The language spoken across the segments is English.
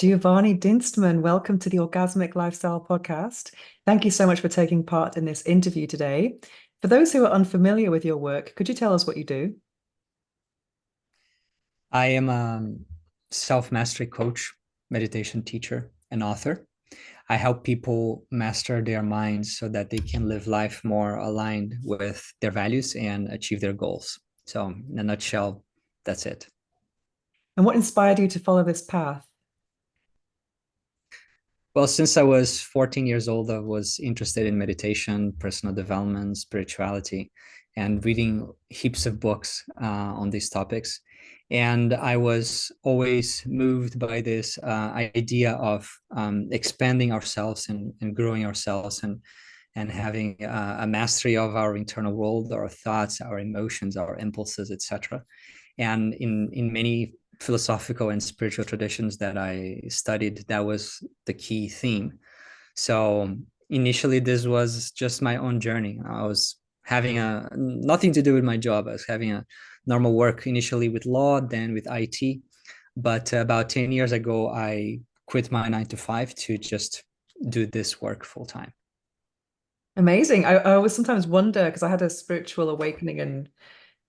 Giovanni Dienstmann, welcome to the Orgasmic Lifestyle Podcast. Thank you so much for taking part in this interview today. For those who are unfamiliar with your work, could you tell us what you do? I am a self-mastery coach, meditation teacher, and author. I help people master their minds so that they can live life more aligned with their values and achieve their goals. So, in a nutshell, that's it. And what inspired you to follow this path? Well, since I was 14 years old, I was interested in meditation, personal development, spirituality, and reading heaps of books on these topics. And I was always moved by this idea of expanding ourselves and growing ourselves and having a mastery of our internal world, our thoughts, our emotions, our impulses, etc. And in many philosophical and spiritual traditions that I studied, that was the key theme. So initially, this was just my own journey. I was having a nothing to do with my job. I was having a normal work initially with law, then with IT. But about 10 years ago, I quit my 9 to 5 to just do this work full time. Amazing. I always sometimes wonder because I had a spiritual awakening in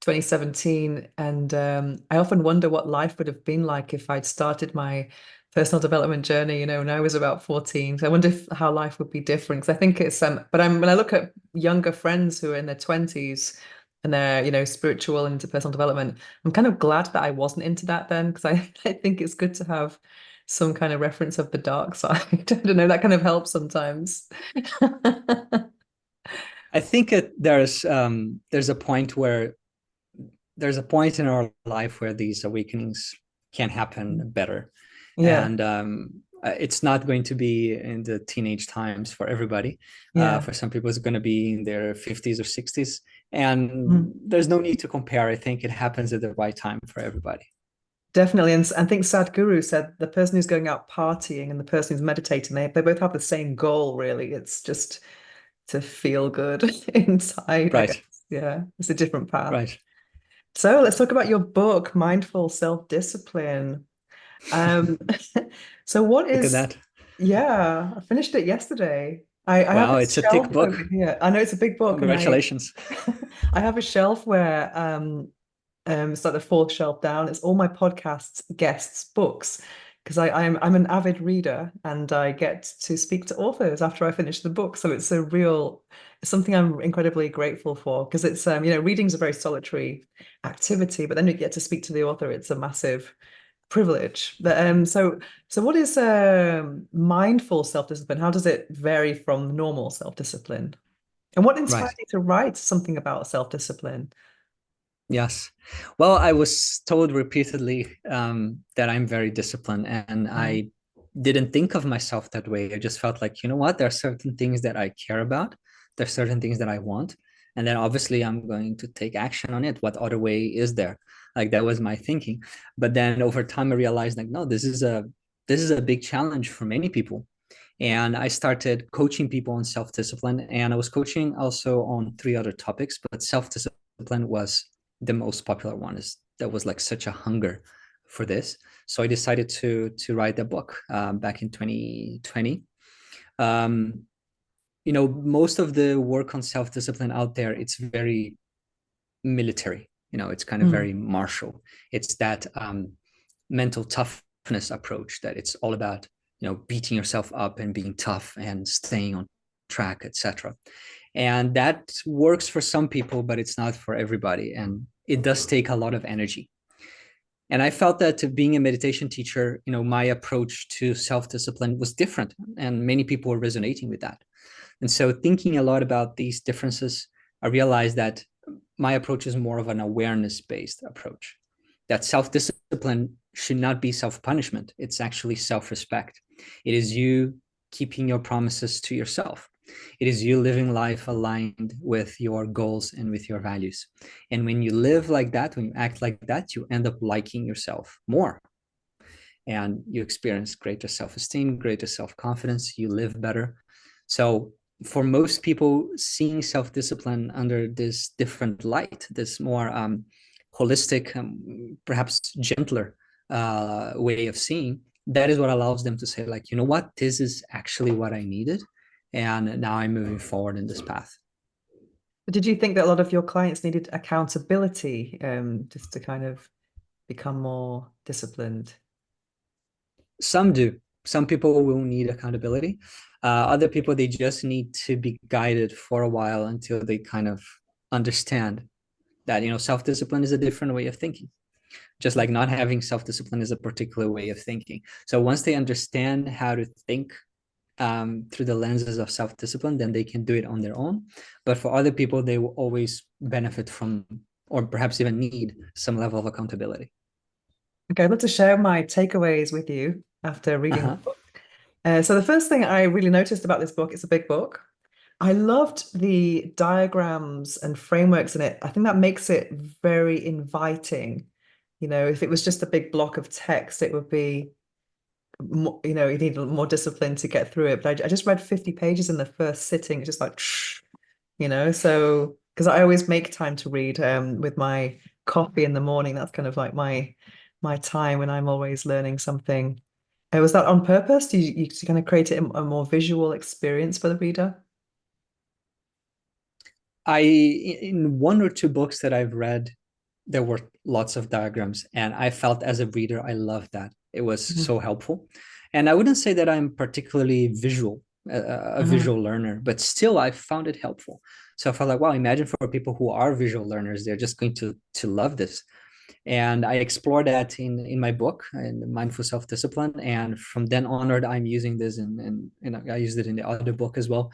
2017, and I often wonder what life would have been like if I'd started my personal development journey, when I was about 14. So I wonder how life would be different. Because I think it's but when I look at younger friends who are in their 20s and they're, spiritual and into personal development, I'm kind of glad that I wasn't into that then, because I think it's good to have some kind of reference of the dark side. I don't know, that kind of helps sometimes. I think there's a point where there's a point in our life where these awakenings can happen better. Yeah, And it's not going to be in the teenage times for everybody. yeah. For some people, it's going to be in their 50s or 60s. And Mm. there's no need to compare. I think it happens at the right time for everybody. Definitely. And I think Sadhguru said the person who's going out partying and the person who's meditating, they both have the same goal, really. It's just to feel good inside, I guess. Right, Yeah, it's a different path. right. So let's talk about your book, Mindful Self-Discipline. Um, so what Look at is, that. yeah, I finished it yesterday. I have Wow, this it's a thick shelf over book. here. I know it's a big book, and Congratulations. I have a shelf where it's like the fourth shelf down. It's all my podcasts, guests, books, because I'm an avid reader and I get to speak to authors after I finish the book. So it's something I'm incredibly grateful for because it's reading's a very solitary activity, but then you get to speak to the author. It's a massive privilege. But so what is mindful self-discipline? How does it vary from normal self-discipline? And what inspired Right. you to write something about self-discipline? Yes. Well, I was told repeatedly that I'm very disciplined, and Mm. I didn't think of myself that way. I just felt like, you know what, there are certain things that I care about, there are certain things that I want, and then obviously I'm going to take action on it. What other way is there? Like that was my thinking. But then over time I realized like, no, this is a big challenge for many people. And I started coaching people on self-discipline, and I was coaching also on three other topics, but self-discipline was the most popular one. Is There was like such a hunger for this, so I decided to write a book back in 2020. um, Most of the work on self-discipline out there, it's very military. It's kind of Mm. very martial. It's that mental toughness approach, that it's all about beating yourself up and being tough and staying on track, etc. And that works for some people, but it's not for everybody, and it does take a lot of energy. And I felt that, to being a meditation teacher, my approach to self-discipline was different, and many people were resonating with that. And so, thinking a lot about these differences, I realized that my approach is more of an awareness-based approach. That self-discipline should not be self-punishment. It's actually self-respect. It is you keeping your promises to yourself. It is you living life aligned with your goals and with your values. And when you live like that, when you act like that, you end up liking yourself more, and you experience greater self-esteem, greater self-confidence, you live better. So for most people, seeing self-discipline under this different light, this more holistic, perhaps gentler way of seeing, that is what allows them to say, like, you know what, this is actually what I needed. And now I'm moving forward in this path. But did you think that a lot of your clients needed accountability, just to kind of become more disciplined? Some do. Some people will need accountability. Other people, they just need to be guided for a while until they kind of understand that, self-discipline is a different way of thinking. Just like not having self-discipline is a particular way of thinking. So once they understand how to think through the lenses of self-discipline, then they can do it on their own. But for other people, they will always benefit from, or perhaps even need, some level of accountability. Okay, I'd love to share my takeaways with you after reading the Uh-huh. book. So the first thing I really noticed about this book, it's a big book. I loved the diagrams and frameworks in it. I think that makes it very inviting. If it was just a big block of text, it would be more, you need more discipline to get through it. But I just read 50 pages in the first sitting. It's just like, so because I always make time to read with my coffee in the morning. That's kind of like my time when I'm always learning something. Was that on purpose? Do you kind of create it a more visual experience for the reader? In one or two books that I've read, there were lots of diagrams, and I felt as a reader, I loved that. It was Mhm. so helpful. And I wouldn't say that I'm particularly visual, a Mhm. visual learner, but still I found it helpful. So I felt like, wow, imagine for people who are visual learners, they're just going to love this. And I explored that in my book, in Mindful Self-Discipline. And from then onward, I'm using this, and I used it in the other book as well,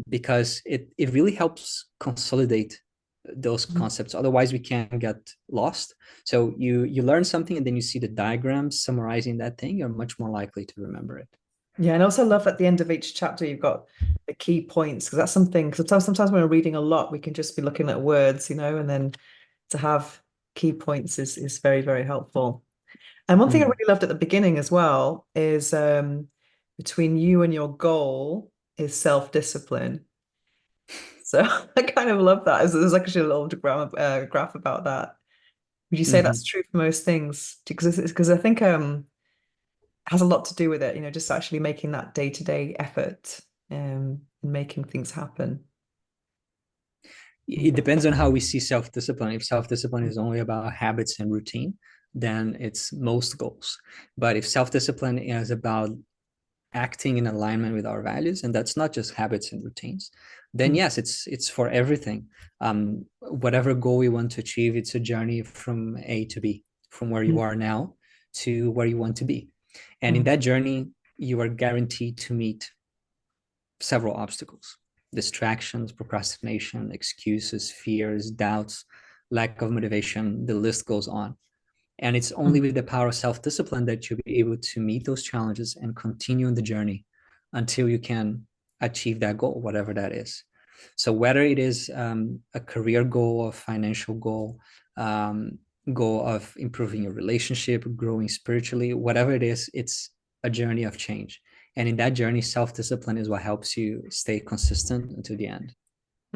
because it really helps consolidate those Mhm. concepts. Otherwise, we can get lost. So you learn something, and then you see the diagrams summarizing that thing, you're much more likely to remember it. Yeah, and I also love at the end of each chapter you've got the key points because that's something. Because sometimes when we're reading a lot, we can just be looking at words, and then to have key points is very, very helpful. And one thing I Mm. really loved at the beginning as well is between you and your goal is self-discipline. So I kind of love that. There's actually a little graph about that. Would you say Mm-hmm. that's true for most things? Because I think it has a lot to do with it, just actually making that day-to-day effort and making things happen. It depends on how we see self-discipline. If self-discipline is only about habits and routine, then it's most goals. But if self-discipline is about acting in alignment with our values, and that's not just habits and routines, then Mm, yes, it's for everything. Whatever goal we want to achieve, it's a journey from A to B, from where you mm, are now to where you want to be. And in mm, that journey, you are guaranteed to meet several obstacles: distractions, procrastination, excuses, fears, doubts, lack of motivation. The list goes on. And it's only mm, with the power of self discipline that you'll be able to meet those challenges and continue on the journey until you can achieve that goal, whatever that is. So, whether it is a career goal, a financial um, goal of improving your relationship, growing spiritually, whatever it is, it's a journey of change. And in that journey, self discipline is what helps you stay consistent until the end.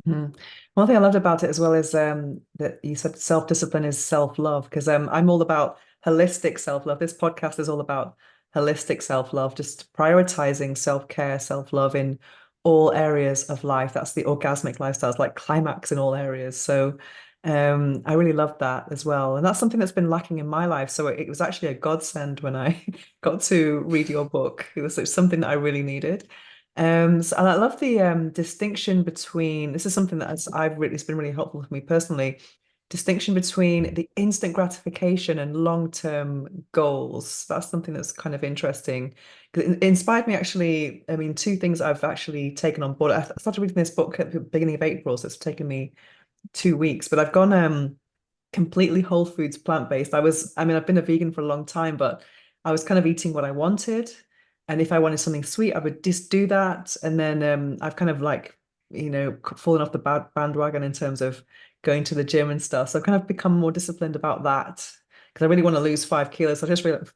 mm. One thing I loved about it as well is that you said self-discipline is self-love because I'm all about holistic self-love. This podcast is all about holistic self-love, just prioritizing self-care, self-love in all areas of life. That's the orgasmic lifestyle. It's like climax in all areas. So I really loved that as well. And that's something that's been lacking in my life. So it was actually a godsend when I got to read your book. It was something that I really needed. And I love the distinction between this is something that I've really it's been really helpful for me personally. Distinction between the instant gratification and long-term goals. That's something that's kind of interesting. 'Cause it inspired me actually. I mean, two things I've actually taken on board. I started reading this book at the beginning of April, so it's taken me 2 weeks, but I've gone completely whole foods plant-based. I mean, I've been a vegan for a long time, but I was kind of eating what I wanted. And if I wanted something sweet, I would just do that. And then I've kind of like, fallen off the bandwagon in terms of going to the gym and stuff. So I've kind of become more disciplined about that because I really want to lose 5 kilos. So I just realized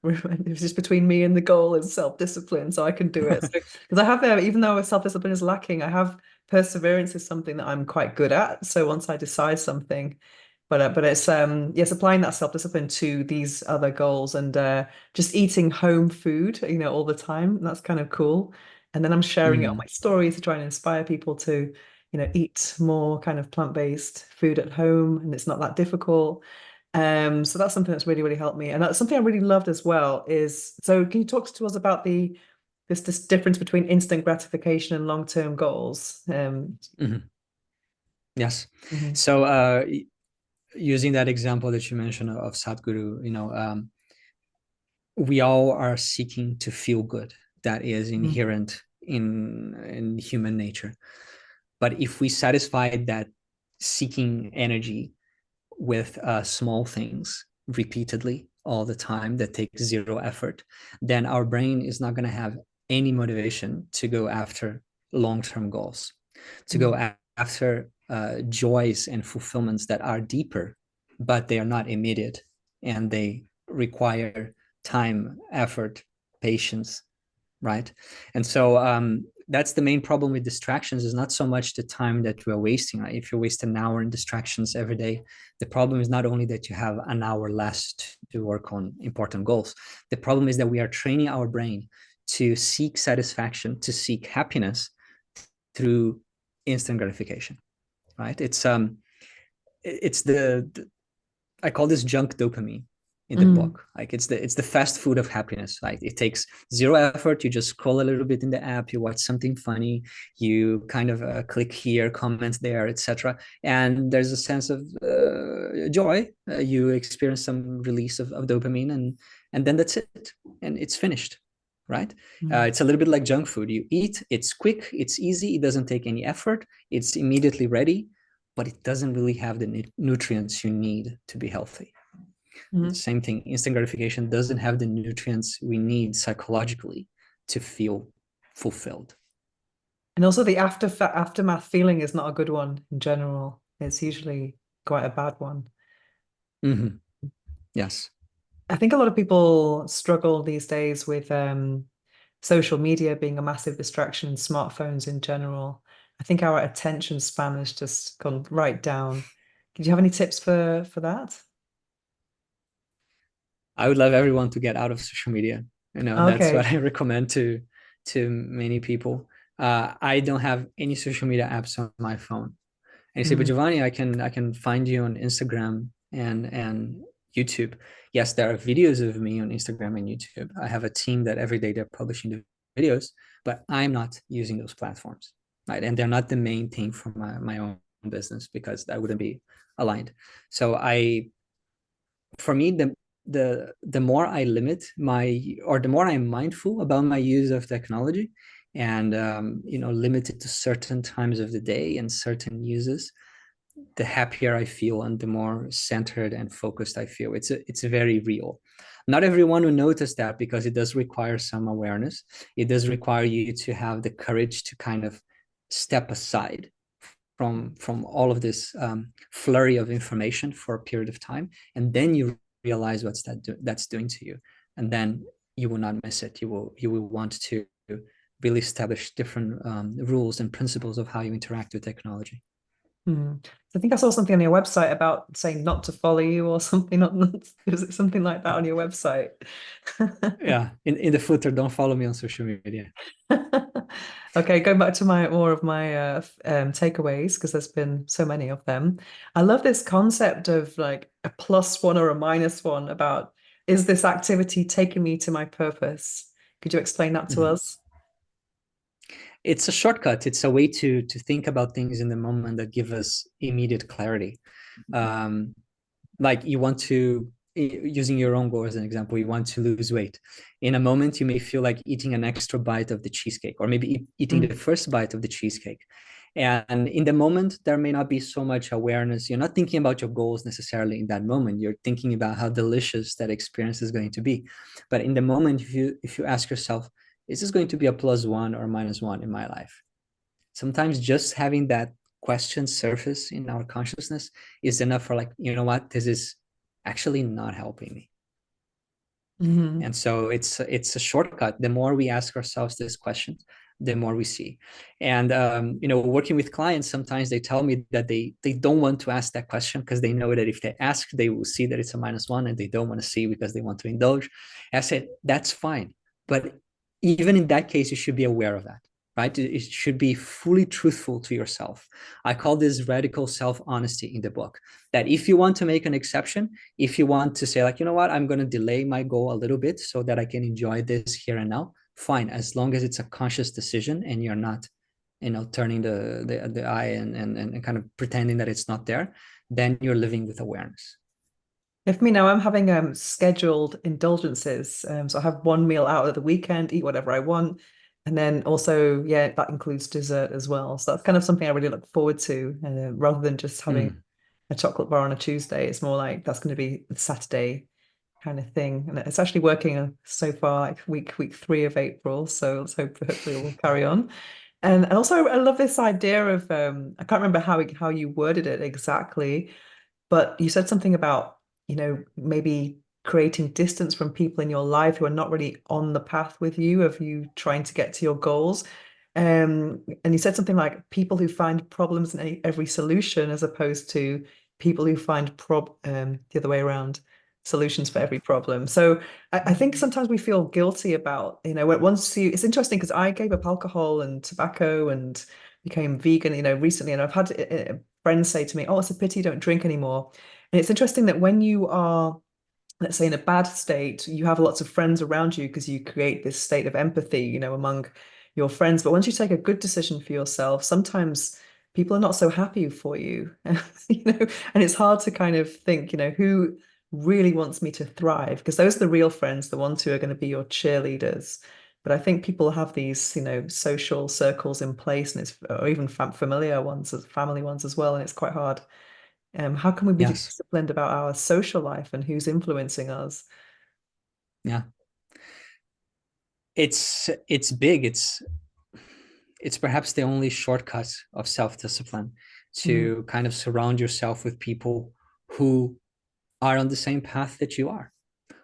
it's just between me and the goal is self-discipline, so I can do it. So because I have, even though self-discipline is lacking, I have perseverance is something that I'm quite good at. So once I decide something, But it's yes, applying that self-discipline to these other goals and just eating home food, all the time. That's kind of cool. And then I'm sharing it on Mm, my stories to try and inspire people to, eat more kind of plant-based food at home, and it's not that difficult. So that's something that's really, really helped me. And that's something I really loved as well is, so can you talk to us about this difference between instant gratification and long-term goals? mhm. Yes. Mhm, So using that example that you mentioned of Sadhguru, we all are seeking to feel good. That is mhm, inherent in human nature. But if we satisfy that seeking energy with small things repeatedly all the time that take zero effort, then our brain is not going to have any motivation to go after long-term goals, to go mhm, after joys and fulfillments that are deeper, but they are not immediate and they require time, effort, patience, right? And so that's the main problem with distractions, is not so much the time that we're wasting. Right? If you waste an hour in distractions every day, the problem is not only that you have an hour less to work on important goals. The problem is that we are training our brain to seek satisfaction, to seek happiness through instant gratification, right? It's the I call this junk dopamine in the mhm, book. Like it's the fast food of happiness. Like it takes zero effort. You just scroll a little bit in the app. You watch something funny. You kind of click here, comment there, etc. And there's a sense of joy. You experience some release of dopamine, and then that's it, and it's finished. Right? mhm. It's a little bit like junk food. You eat. It's quick. It's easy. It doesn't take any effort. It's immediately ready, but it doesn't really have the nutrients you need to be healthy. Mhm. Same thing, instant gratification doesn't have the nutrients we need psychologically to feel fulfilled. And also the aftermath feeling is not a good one in general. It's usually quite a bad one. Mm-hmm. Yes. I think a lot of people struggle these days with social media being a massive distraction and smartphones in general. I think our attention span has just gone right down. Did you have any tips for that? I would love everyone to get out of social media. That's what Okay. I recommend to many people. I don't have any social media apps on my phone. And you say, but Mm, Giovanni, I can find you on Instagram and YouTube. Yes, there are videos of me on Instagram and YouTube. I have a team that every day they're publishing the videos, but I'm not using those platforms, right? And they're not the main thing for my own business because that wouldn't be aligned. So for me, the more I limit or the more I'm mindful about my use of technology, and limit it to certain times of the day and certain uses, the happier I feel and the more centered and focused I feel. It's very real. Not everyone will notice that because it does require some awareness. It does require you to have the courage to kind of step aside from all of this flurry of information for a period of time, and then you realize that's doing to you, and then you will not miss it. You will want to really establish different rules and principles of how you interact with technology. mm. I think I saw something on your website about saying not to follow you or something. Not, is it something like that on your website? Yeah, in the footer, don't follow me on social media. Okay, going back to more of my takeaways because there's been so many of them. I love this concept of like a plus one or a minus one about is this activity taking me to my purpose? Could you explain that to Mhm. us? It's a shortcut. It's a way to think about things in the moment that give us immediate clarity. um, like you want to, using your own goal as an example, you want to lose weight. In a moment you may feel like eating an extra bite of the cheesecake, or maybe eating the Mm, first bite of the cheesecake, and in the moment there may not be so much awareness. You're not thinking about your goals necessarily in that moment. You're thinking about how delicious that experience is going to be. But in the moment, if you ask yourself, is this going to be a plus one or minus one in my life? Sometimes just having that question surface in our consciousness is enough for, like, you know what, this is actually not helping me. mhm, And so it's a shortcut. The more we ask ourselves this question, the more we see. And working with clients, sometimes they tell me that they don't want to ask that question because they know that if they ask, they will see that it's a -1, and they don't want to see because they want to indulge. I said, that's fine. But even in that case, you should be aware of that, right? It should be fully truthful to yourself. I call this radical self-honesty in the book, that if you want to make an exception, if you want to say like, you know what, I'm going to delay my goal a little bit so that I can enjoy this here and now, fine, as long as it's a conscious decision and you're not, turning the eye and kind of pretending that it's not there, then you're living with awareness. If me now, I'm having scheduled indulgences. So I have one meal out at the weekend, eat whatever I want. And then also, yeah, that includes dessert as well. So that's kind of something I really look forward to. Rather than just having Mm. a chocolate bar on a Tuesday, it's more like that's going to be the Saturday kind of thing. And it's actually working so far, like week 3 of April. So let's hope hopefully it will carry on. And also I love this idea of I can't remember how you worded it exactly, but you said something about, maybe creating distance from people in your life who are not really on the path with you of you trying to get to your goals. And you said something like people who find problems in every solution as opposed to people who find the other way around, solutions for every problem. So I think sometimes we feel guilty about, it's interesting because I gave up alcohol and tobacco and became vegan, recently, and I've had friends say to me, "Oh, it's a pity you don't drink anymore." And it's interesting that when you are, let's say, in a bad state, you have lots of friends around you because you create this state of empathy, among your friends. But once you take a good decision for yourself, sometimes people are not so happy for you, and it's hard to kind of think, who really wants me to thrive? Because those are the real friends, the ones who are going to be your cheerleaders. But I think people have these, social circles in place, and or even familiar ones, as family ones as well, and it's quite hard. How can we be Yes. disciplined about our social life and who's influencing us? Yeah. It's big. It's perhaps the only shortcut of self-discipline, Mm, to kind of surround yourself with people who are on the same path that you are,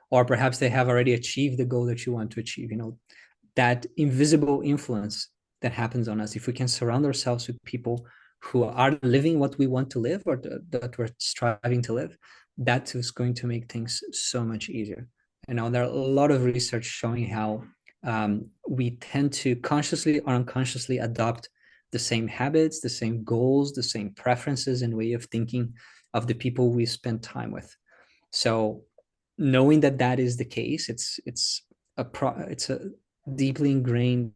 or perhaps they have already achieved the goal that you want to achieve. That invisible influence that happens on us, if we can surround ourselves with people who are living what we want to live, or that we're striving to live, that is going to make things so much easier. There are a lot of research showing how we tend to consciously or unconsciously adopt the same habits, the same goals, the same preferences and way of thinking of the people we spend time with. So knowing that that is the case, it's a deeply ingrained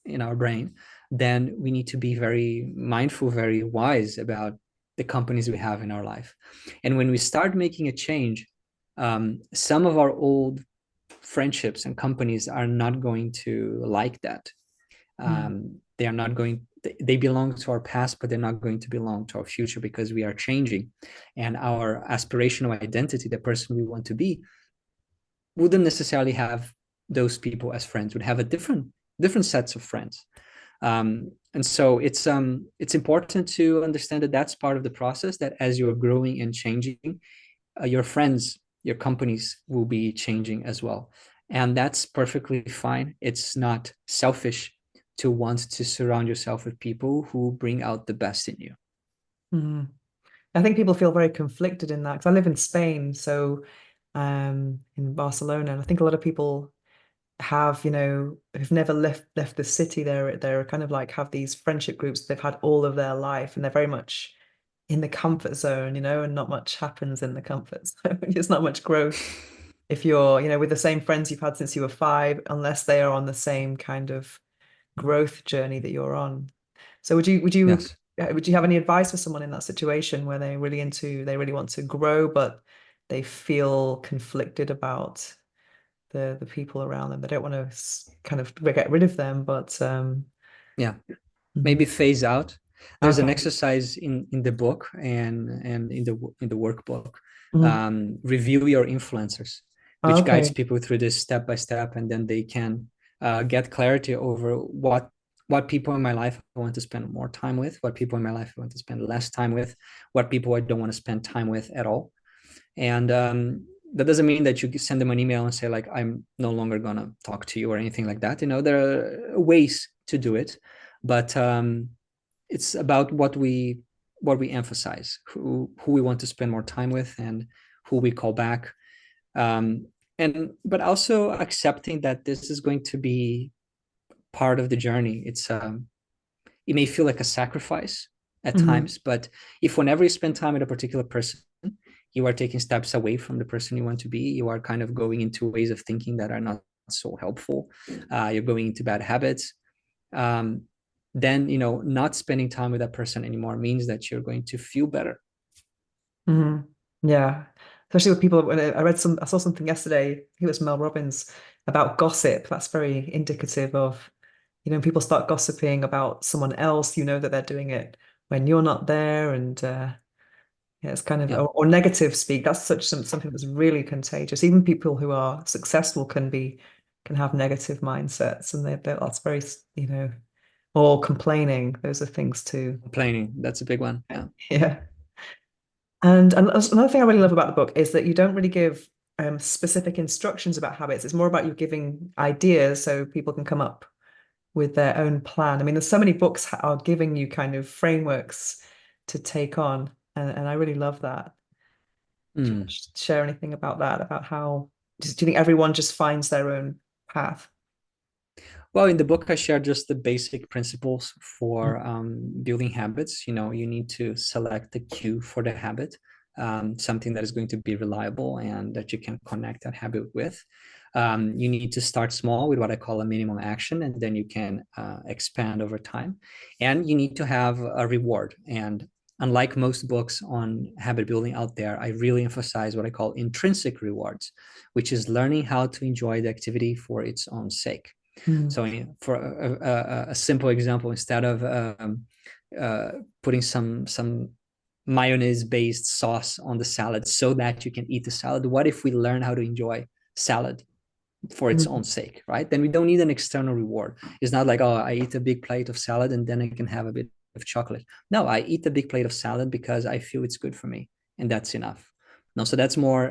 in our brain. Then we need to be very mindful, very wise about the companies we have in our life. And when we start making a change, some of our old friendships and companies are not going to like that. mm, They are not going, they belong to our past, but they're not going to belong to our future, because we are changing, and our aspirational identity, the person we want to be, wouldn't necessarily have those people as friends, would have a different sets of friends. And so it's important to understand that that's part of the process, that as you're growing and changing, your friends, your companies will be changing as well. And that's perfectly fine. It's not selfish to want to surround yourself with people who bring out the best in you. mm. I think people feel very conflicted in that because I live in Spain, so in Barcelona, and I think a lot of people have, who've never left the city. They're kind of like have these friendship groups they've had all of their life, and they're very much in the comfort zone, and not much happens in the comfort zone. There's not much growth if you're, with the same friends you've had since you were 5, unless they are on the same kind of growth journey that you're on. So Yes. would you have any advice for someone in that situation where they really want to grow, but they feel conflicted about the people around them? They don't want to kind of get rid of them, but Yeah. mhm. Maybe phase out. There's an Okay. exercise in the book and in the workbook. Mhm. Review your influencers, which guides Okay. people through this step by step, and then they can get clarity over what people in my life I want to spend more time with, what people in my life I want to spend less time with, what people I don't want to spend time with at all. And that doesn't mean that you send them an email and say like, I'm no longer gonna talk to you or anything like that. There are ways to do it, but it's about what we emphasize, who we want to spend more time with, and who we call back. And but also accepting that this is going to be part of the journey. It may feel like a sacrifice at Hmm. times, but if whenever you spend time with a particular person, you are taking steps away from the person you want to be, you are kind of going into ways of thinking that are not so helpful, you're going into bad habits, um, then not spending time with that person anymore means that you're going to feel better. Hmm. Yeah. Especially with people, when I saw something yesterday, I think it was Mel Robbins, about gossip. That's very indicative of, people start gossiping about someone else, that they're doing it when you're not there. And yeah, it's kind of, Yeah, or negative speak. That's something that's really contagious. Even people who are successful can have negative mindsets, and that's very, or complaining. Those are things too. complaining, that's a big one. Yeah. Yeah. And another thing I really love about the book is that you don't really give specific instructions about habits. It's more about you giving ideas so people can come up with their own plan. I mean, there's so many books are giving you kind of frameworks to take on, and I really love that. Do you want Mm. to share anything about that? About how, do you think everyone just finds their own path? Well, in the book, I share just the basic principles Mm. for building habits. You need to select the cue for the habit, something that is going to be reliable and that you can connect that habit with. You need to start small with what I call a minimum action, and then you can expand over time. And you need to have a reward. And unlike most books on habit building out there, I really emphasize what I call intrinsic rewards, which is learning how to enjoy the activity for its own sake. Mm. So for a simple example, instead of uh, putting some mayonnaise based sauce on the salad so that you can eat the salad, what if we learn how to enjoy salad for its Mm. own sake, right? Then we don't need an external reward. It's not like, oh, I eat a big plate of salad and then I can have a bit of chocolate. No, I eat a big plate of salad because I feel it's good for me, and that's enough. No, so that's more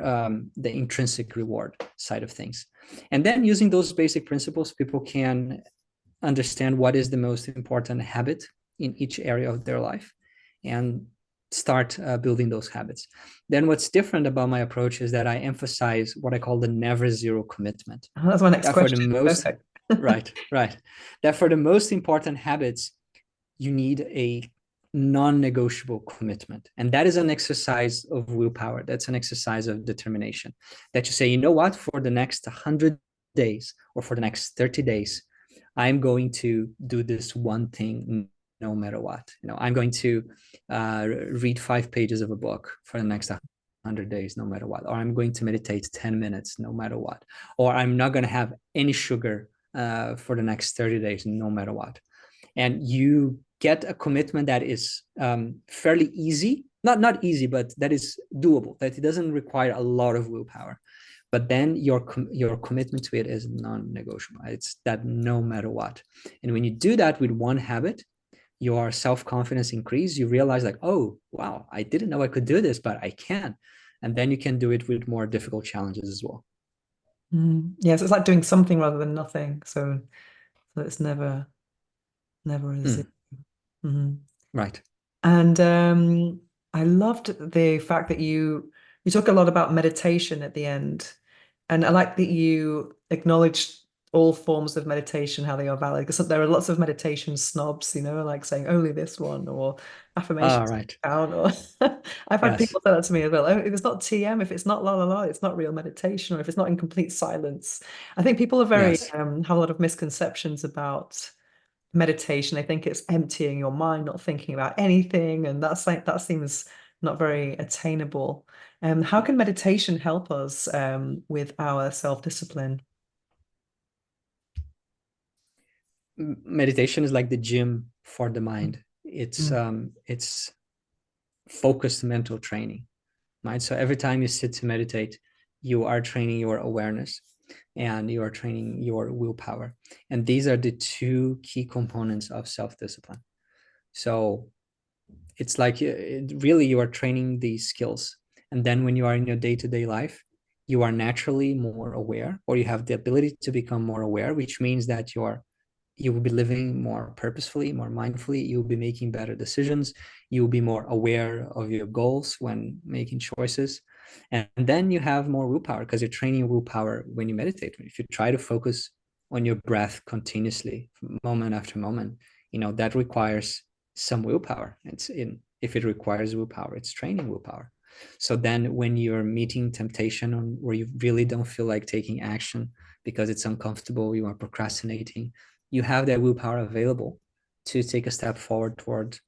the intrinsic reward side of things. And then using those basic principles, people can understand what is the most important habit in each area of their life and start building those habits. Then what's different about my approach is that I emphasize what I call the never zero commitment. Oh, that's my next That for the question. most, Perfect. right, that for the most important habits, you need a non-negotiable commitment, and that is an exercise of willpower. That's an exercise of determination, that you say, you know what, for the next 100 days or for the next 30 days, I'm going to do this one thing no matter what. I'm going to read 5 pages of a book for the next 100 days no matter what, or I'm going to meditate 10 minutes no matter what, or I'm not going to have any sugar for the next 30 days no matter what. And you get a commitment that is fairly easy, not easy, but that is doable, that it doesn't require a lot of willpower. But then your commitment to it is non-negotiable. It's that no matter what. And when you do that with one habit, your self-confidence increase. You realize like, oh wow, I didn't know I could do this, but I can. And then you can do it with more difficult challenges as well. Mm. Yeah, so it's like doing something rather than nothing. So it's never a zero. Mm, Mhm. right. And I loved the fact that you talk a lot about meditation at the end, and I like that you acknowledged all forms of meditation, how they are valid. Because there are lots of meditation snobs, like saying only this one or All affirmations right. count. Or I've had Yes. people say that to me as well. Oh, if it's not TM, if it's not la la la, it's not real meditation, or if it's not in complete silence. I think people are very Yes. have a lot of misconceptions about meditation. I think it's emptying your mind, not thinking about anything, and that seems not very attainable. How can meditation help us with our self-discipline? Meditation is like the gym for the mind. It's focused mental training, right? So every time you sit to meditate, you are training your awareness and you are training your willpower. And these are the two key components of self-discipline. So it's like really you are training these skills. And then when you are in your day-to-day life, you are naturally more aware, or you have the ability to become more aware, which means that you're you will be living more purposefully, more mindfully. You'll be making better decisions. You'll be more aware of your goals when making choices. And then you have more willpower because you're training willpower when you meditate. If you try to focus on your breath continuously, moment after moment, that requires some willpower. If it requires willpower, it's training willpower. So then when you're meeting temptation on where you really don't feel like taking action because it's uncomfortable, you are procrastinating, you have that willpower available to take a step forward toward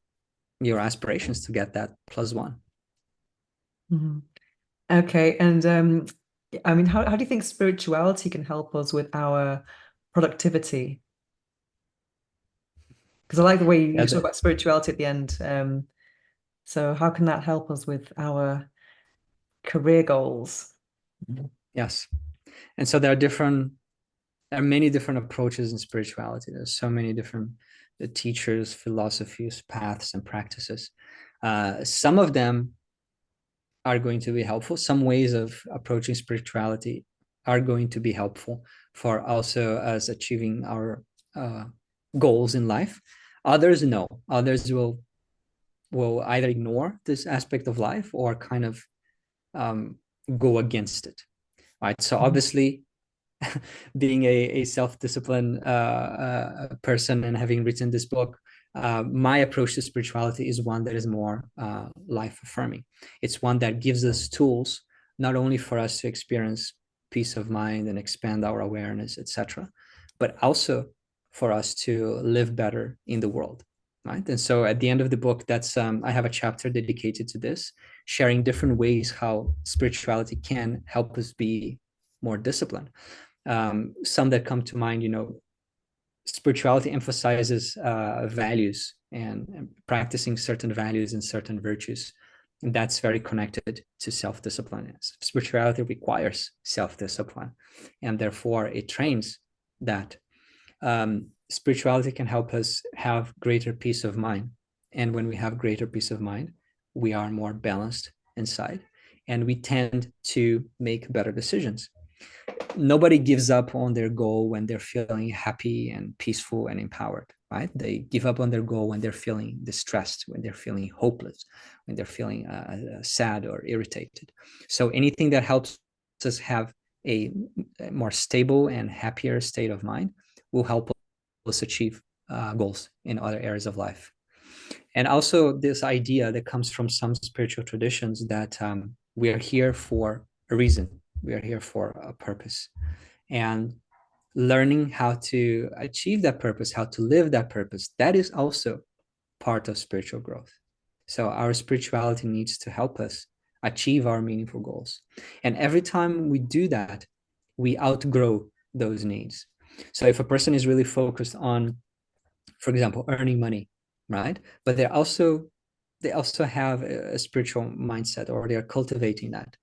your aspirations to get that +1. Mhm. Okay. And I mean, how do you think spirituality can help us with our productivity? Because I like the way you Yeah, talk about spirituality at the end. So how can that help us with our career goals? yes. And so there are many different approaches in spirituality. There's so many different teachers, philosophies, paths, and practices. Some of them are going to be helpful. Some ways of approaching spirituality are going to be helpful for also us achieving our uh, goals in life. Others, no. Others will either ignore this aspect of life or kind of um, go against it. Right. So Mhm. obviously, being a self-disciplined person and having written this book, my approach to spirituality is one that is more life affirming. It's one that gives us tools not only for us to experience peace of mind and expand our awareness, etc., but also for us to live better in the world. Right. And so at the end of the book, that's I have a chapter dedicated to this, sharing different ways how spirituality can help us be more disciplined. Some that come to mind, spirituality emphasizes values and practicing certain values and certain virtues. And that's very connected to self-discipline. Spirituality requires self-discipline, and therefore it trains that. Spirituality can help us have greater peace of mind. And when we have greater peace of mind, we are more balanced inside and we tend to make better decisions. Nobody gives up on their goal when they're feeling happy and peaceful and empowered, right? They give up on their goal when they're feeling distressed, when they're feeling hopeless, when they're feeling sad or irritated. So anything that helps us have a more stable and happier state of mind will help us achieve goals in other areas of life. And also this idea that comes from some spiritual traditions that we are here for a reason, we are here for a purpose, and learning how to achieve that purpose, how to live that purpose, that is also part of spiritual growth. So our spirituality needs to help us achieve our meaningful goals. And every time we do that, we outgrow those needs. So if a person is really focused on, for example, earning money, right? But they also have a spiritual mindset, or they are cultivating that.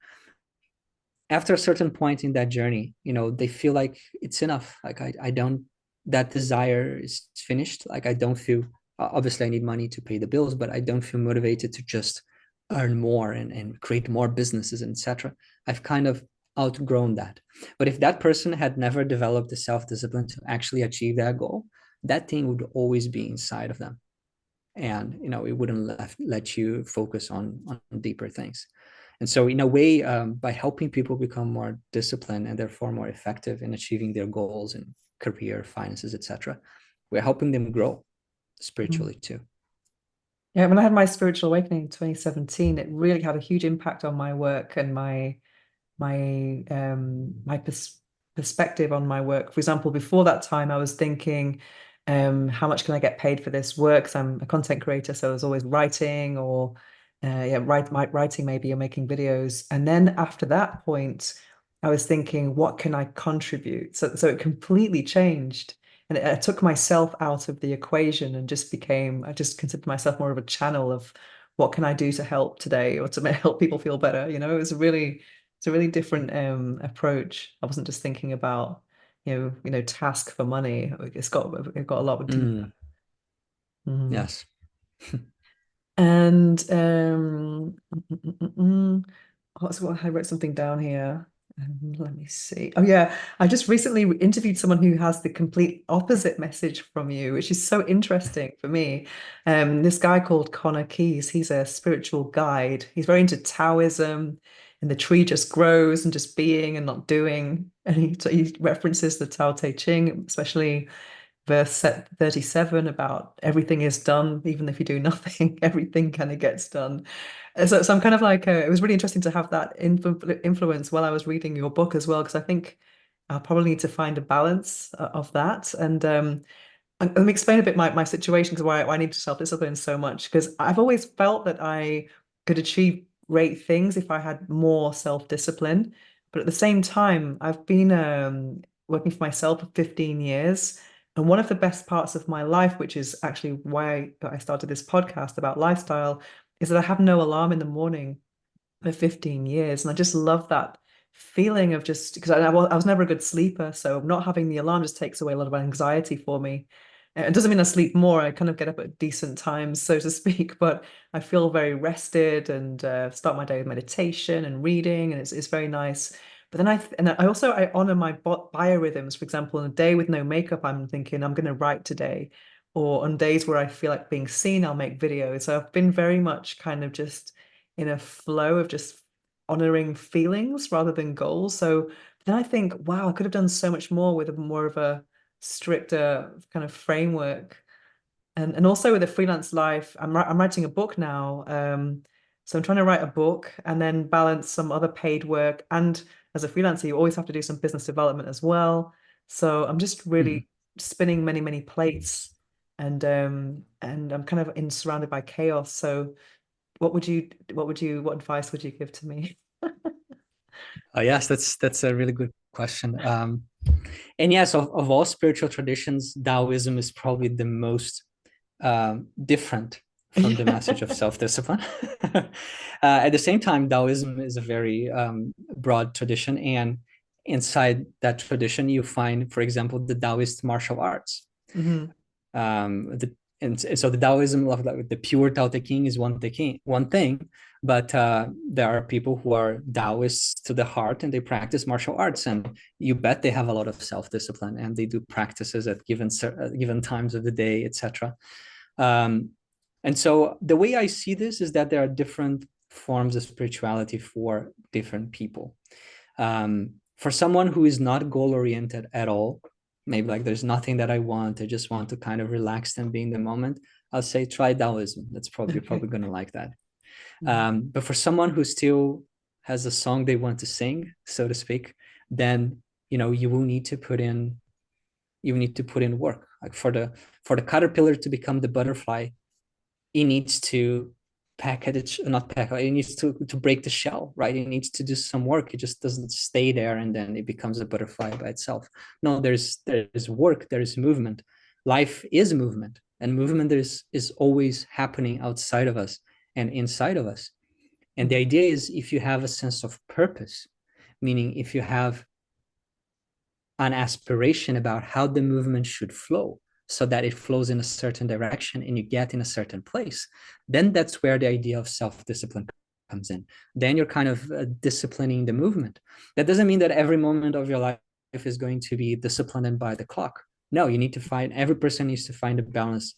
After a certain point in that journey, they feel like it's enough. Like I don't, that desire is finished. Like I don't feel, obviously I need money to pay the bills, but I don't feel motivated to just earn more and create more businesses, etc. I've kind of outgrown that. But if that person had never developed the self-discipline to actually achieve that goal, that thing would always be inside of them. And it wouldn't let you focus on deeper things. And so in a way, by helping people become more disciplined and therefore more effective in achieving their goals in career, finances, etc., we're helping them grow Mhm. spiritually too. Yeah, when I had my spiritual awakening in 2017, it really had a huge impact on my work and my perspective on my work. For example, before that time, I was thinking, how much can I get paid for this work? 'Cause I'm a content creator, so I was always writing or writing maybe or making videos. And then after that point, I was thinking, what can I contribute? So it completely changed. And I took myself out of the equation and I just considered myself more of a channel of what can I do to help today or to help people feel better. It's a really different approach. I wasn't just thinking about, task for money. It got a lot deeper. Mm, Mhm. yes. And what I wrote something down here. Let me see. Oh yeah, I just recently interviewed someone who has the complete opposite message from you, which is so interesting for me. This guy called Connor Keyes, he's a spiritual guide. He's very into Taoism, and the tree just grows and just being and not doing. And he references the Tao Te Ching, especially verse 37 about everything is done, even if you do nothing, everything kind of gets done. So I'm kind of like, it was really interesting to have that influence while I was reading your book as well, because I think I'll probably need to find a balance of that. And let me explain a bit my situation because why I need to self-discipline so much. Because I've always felt that I could achieve great things if I had more self-discipline. But at the same time, I've been working for myself for 15 years. And one of the best parts of my life, which is actually why I started this podcast about lifestyle, is that I have no alarm in the morning for 15 years. And I just love that feeling of just because I was never a good sleeper. So not having the alarm just takes away a lot of anxiety for me. It doesn't mean I sleep more. I kind of get up at decent times, so to speak, but I feel very rested and start my day with meditation and reading, and it's very nice. But then I also I honor my biorhythms. For example, on a day with no makeup, I'm thinking I'm going to write today, or on days where I feel like being seen, I'll make videos. So I've been very much kind of just in a flow of just honoring feelings rather than goals. So then I think, wow, I could have done so much more with a more of a stricter kind of framework. And also with a freelance life, I'm writing a book now. So I'm trying to write a book and then balance some other paid work. And as a freelancer, you always have to do some business development as well. So I'm just Mhm. really spinning many, many plates and I'm kind of in surrounded by chaos. So what advice would you give to me? Yes, that's a really good question. And yes, of all spiritual traditions, Taoism is probably the most different from the message of Yeah. self-discipline. At the same time, Taoism is a very broad tradition, and inside that tradition, you find, for example, the Taoist martial arts. Hmm. And so the Taoism of like, the pure Tao Te Ching is one thing, but there are people who are Taoists to the heart and they practice martial arts, and you bet they have a lot of self-discipline and they do practices at given times of the day, etc. Um, and so the way I see this is that there are different forms of spirituality for different people. For someone who is not goal oriented at all, maybe like there's nothing that I want, I just want to kind of relax and be in the moment, I'll say try Taoism. That's probably you're Okay. probably going to like that. Mhm. But for someone who still has a song they want to sing, so to speak, then you will need to put in work. Like for the caterpillar to become the butterfly, it needs to package, not package, it needs to break the shell, right? It needs to do some work. It just doesn't stay there and then it becomes a butterfly by itself. No, there's work, there's movement. Life is movement, and movement is always happening outside of us and inside of us. And the Mhm. idea is, if you have a sense of purpose, meaning if you have an aspiration about how the movement should flow so that it flows in a certain direction and you get in a certain place, then that's where the idea of self-discipline comes in. Then you're kind of disciplining the movement. That doesn't mean that every moment of your life is going to be disciplined and by the clock. No, you need to find, every person needs to find a balance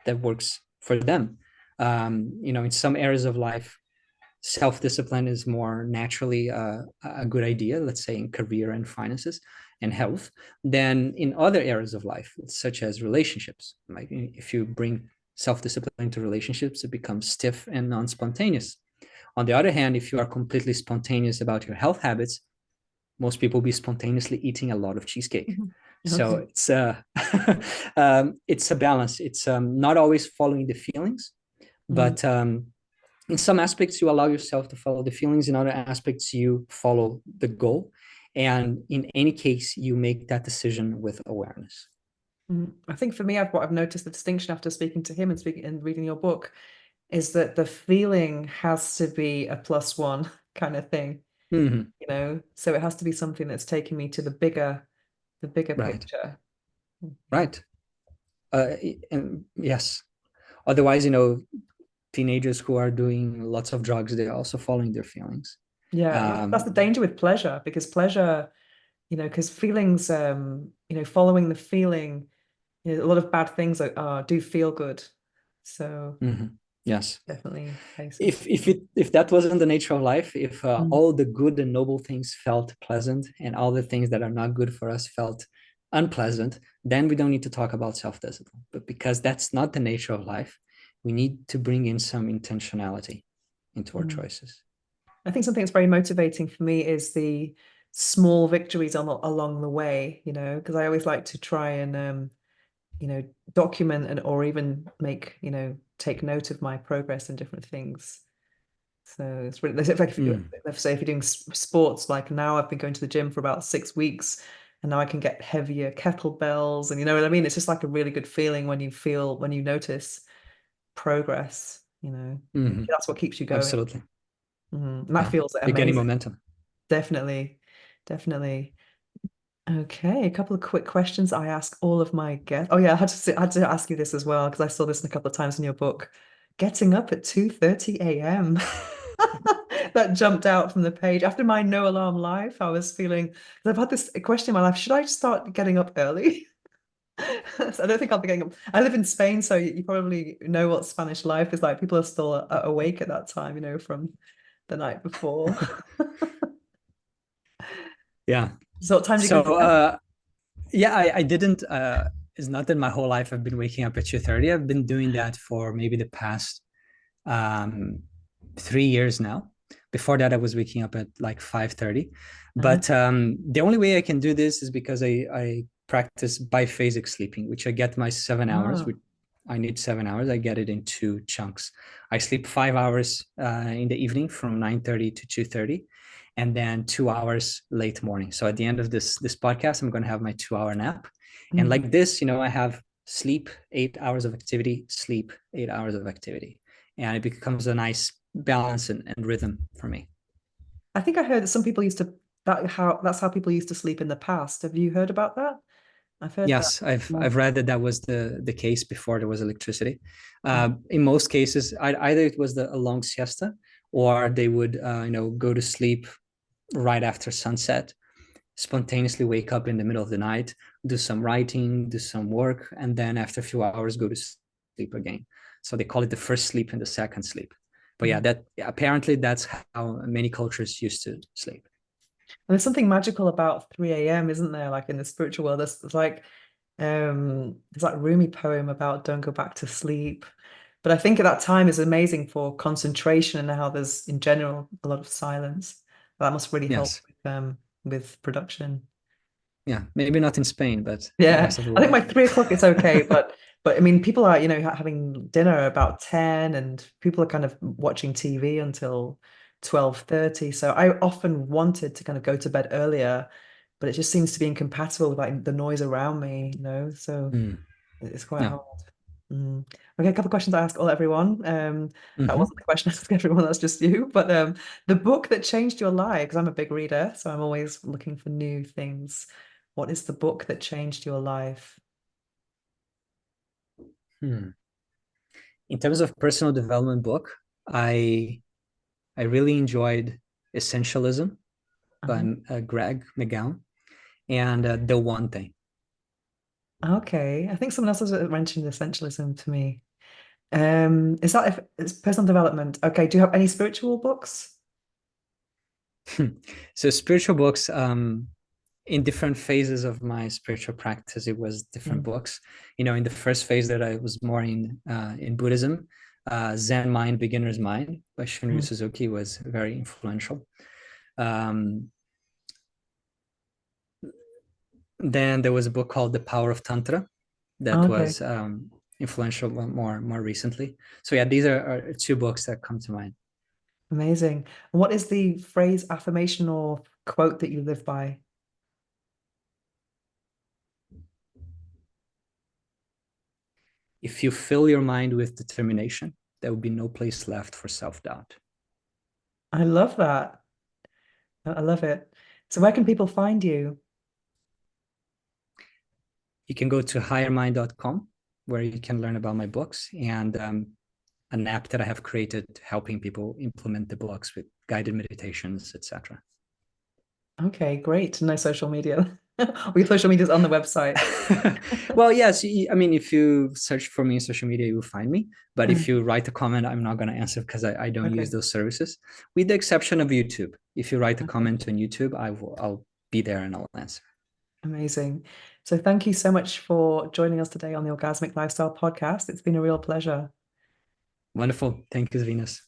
that works for them. In some areas of life, self-discipline is more naturally a good idea, let's say in career and finances and health, than in other areas of life, such as relationships. Like if you bring self-discipline to relationships, it becomes stiff and non-spontaneous. On the other hand, if you are completely spontaneous about your health habits, most people will be spontaneously eating a lot of cheesecake. Mhm. So Okay. it's a balance. It's not always following the feelings, Mm. but in some aspects you allow yourself to follow the feelings, in other aspects you follow the goal, and in any case you make that decision with awareness. I think for me, what I've noticed the distinction after speaking to him and speaking and reading your book is that the feeling has to be a plus one kind of thing, Mm-hmm. So it has to be something that's taking me to the bigger Right, picture. Yeah. right. uh, and yes, otherwise, teenagers who are doing lots of drugs, they're also following their feelings. Yeah, that's the Um, danger with pleasure, because pleasure, because feelings, following the feeling, a lot of bad things do feel good. So mhm. Yes. definitely cases. If that wasn't the nature of life, if Mm, all the good and noble things felt pleasant and all the things that are not good for us felt unpleasant, then we don't need to talk about self-discipline. But because that's not the nature of life, we need to bring in some intentionality into our mm. choices. I think something that's very motivating for me is the small victories along the way, because I always like to try and document and or even make, take note of my progress in different things. So it's really, Mm, let's say if you're doing sports, like now I've been going to the gym for about 6 weeks and now I can get heavier kettlebells, and you know what I mean? It's just like a really good feeling when you notice progress, mhm. that's what keeps you going. Absolutely. And that Yeah. feels You're getting amazing. momentum. Definitely. Definitely. Okay, a couple of quick questions I ask all of my guests. Oh yeah, I had to ask you this as well because I saw this a couple of times in your book. Getting up at 2:30 a.m. That jumped out from the page. After my no alarm life, I was feeling, 'cause I've had this question in my life, should I start getting up early? So I don't think I'll be getting up. I live in Spain, so you probably know what Spanish life is like. People are still awake at that time, from the night before. Yeah. So what time do you go So to bed? yeah, I didn't it's not that my whole life I've been waking up at 2:30. I've been doing that for maybe the past um 3 years now. Before that, I was waking up at like 5:30. Uh, But the only way I can do this is because I practice biphasic sleeping, which I get my 7 hours. ah. I need 7 hours. I get it in two chunks. I sleep 5 hours in the evening from 9:30 to 2:30, and then 2 hours late morning. So at the end of this podcast, I'm going to have my 2 hour nap. And Mm. like this, I have sleep, 8 hours of activity, sleep, 8 hours of activity, and it becomes a nice balance and rhythm for me. I think I heard that some people used to that's how people used to sleep in the past. Have you heard about that? I've heard that. Yes, I've Yeah. I've read that that was the case before there was electricity. Mm. In most cases, either it was a long siesta, or they would go to sleep right after sunset, spontaneously wake up in the middle of the night, do some writing, do some work, and then after a few hours go to sleep again. So they call it the first sleep and the second sleep. But yeah, Mm. that apparently that's how many cultures used to sleep. And there's something magical about 3 a.m., isn't there? Like in the spiritual world, there's like there's like Rumi poem about don't go back to sleep. But I think at that time is amazing for concentration and how there's in general a lot of silence. That must really help Yes. with production. Yeah, maybe not in Spain, but the Yeah, rest of the I think world. by 3 o'clock it's okay, but I mean, people are having dinner about 10, and people are kind of watching TV until 12:30. So I often wanted to kind of go to bed earlier, but it just seems to be incompatible with like the noise around me, So Mm, it's quite yeah. hard. Mm. Okay, a couple of questions I ask all everyone. That Hmm. wasn't the question I asked everyone, that's just you. But the book that changed your life, because I'm a big reader, so I'm always looking for new things. What is the book that changed your life? Hmm. In terms of personal development book, I I really enjoyed Essentialism by Uh-huh. Greg McGowan, and The One Thing. Okay, I think someone else has mentioned essentialism to me. Is that if it's personal development? Okay, do you have any spiritual books? So spiritual books, in different phases of my spiritual practice, it was different Mm, books. In the first phase that I was more in Buddhism, Zen Mind, Beginner's Mind by Shunryu mm. Suzuki was very influential. Um, then there was a book called The Power of Tantra that Okay, was influential more recently. So yeah, these are two books that come to mind. amazing. And what is the phrase, affirmation, or quote that you live by? If you fill your mind with determination, there will be no place left for self-doubt. I love that. I love it. So where can people find you? You can go to highermind.com where you can learn about my books, and an app that I have created helping people implement the blocks with guided meditations, etc. Okay, great. No social media. We social media's on the website. Well, yes, I mean, if you search for me in social media, you will find me. But if Mm, you write a comment, I'm not going to answer because I don't use okay. those services, with the exception of YouTube. If you write a Okay. comment on YouTube, I'll be there and I'll answer. Amazing. So thank you so much for joining us today on the Orgasmic Lifestyle podcast. It's been a real pleasure. Wonderful. Thank you, Venus.